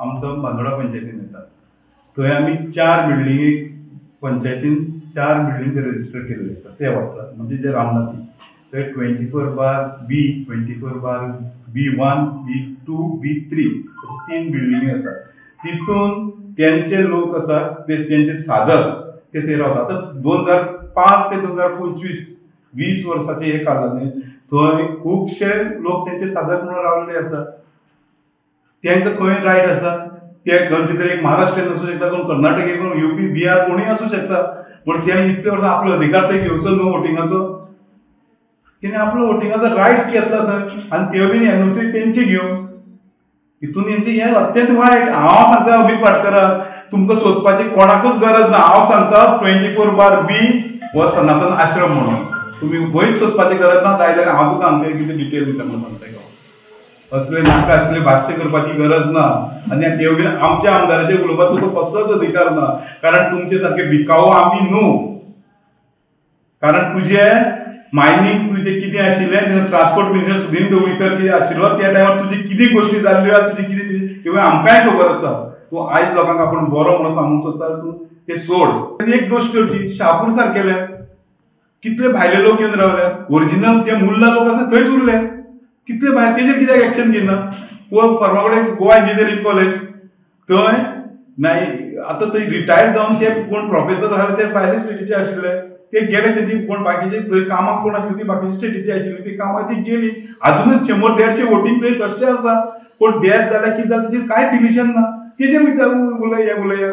आमचो बांदोडा पंचायतीन येता थंय आमी 4 बिल्डिंगी पंचायतीन 4 बिल्डिंग रजिस्टर केल्ले आसा ते वापरतात म्हणजे जे रामनाथी थंय 24/B 24/B1 B2 B3 अशी 3 बिल्डिंगी आसा तितून त्यांचे लोक आसा त्यांचे साधक ते थंय रावतात आतां 2005 ते 2025 20 वर्साचे हे कालावधीन थंय खूबशे लोक त्यांचे साधक म्हणून रावलेले आसा त्यांका खंय रायट आसा ते खंयचे तरी एक महाराष्ट्रीयन आसूं शकता कोण कर्नाटकी कोण UP बिहार कोणी आसूं शकता पण तेणी इतले वर्सां आपलो अधिकार थंय घेवचो न्हू वोटिंगाचो तेणी आपलो वोटिंगाचो रायट्स घेतला थंय आनी ते बीन NOC तेंचे घेवन हितून हेंचे हे अत्यंत वायट हांव सांगता अमित पाटकराक तुमकां सोदपाची कोणाकूच गरज ना हांव सांगता 24/B हो सनातन आश्रम म्हणून तुम्ही खंयच सोदपाची गरज ना जाय जाल्यार हांव तुका हांगा कितें डिटेल दिता सांगता असले नाका असले भाश्य करपाची गरज ना आनी तेवढे आमच्या आमदाराचे उलोवपाक तुका कसलोच अधिकार ना कारण तुमचे सारखे भिकावू आमी न्हू कारण तुझे मायनिंग तुझे कितें आशिल्लें ट्रान्सपोर्ट मिनिस्टर सुदीन ढवळीकर कितें आशिल्लो त्या टायमार तुजी कितें गोश्टी जाल्ल्यो तुजी कितें किंवा आमकांय खबर आसा तूं आयज लोकांक आपूण बरो म्हणून सांगूंक सोदता तूं तें सोड एक गोश्ट करची शापूर सारकेले कितले भायले लोक येवन रावले ओरिजिनल जे मुल्ला लोक आसा थंयच उरले कितले भायर तेजेर कित्याक एक्शन घेयना फर्मागुडी गोवा इंजिनियरींग कॉलेज थंय नाही आतां थंय रिटायर्ड जावन ते कोण प्रोफेसर आसले ते भायले स्टेटीचे आशिल्ले ते गेले तेंची कोण बाकीचे थंय कामाक कोण आशिल्ली ती बाकीची स्टेटीची आशिल्ली ती कामाक ती गेली अजूनच 100-150 वोटींग थंय तशें आसा कोण डेथ जाल्यार कितें जाता तेजेर कांय डिलिशन ना तेजेर उलया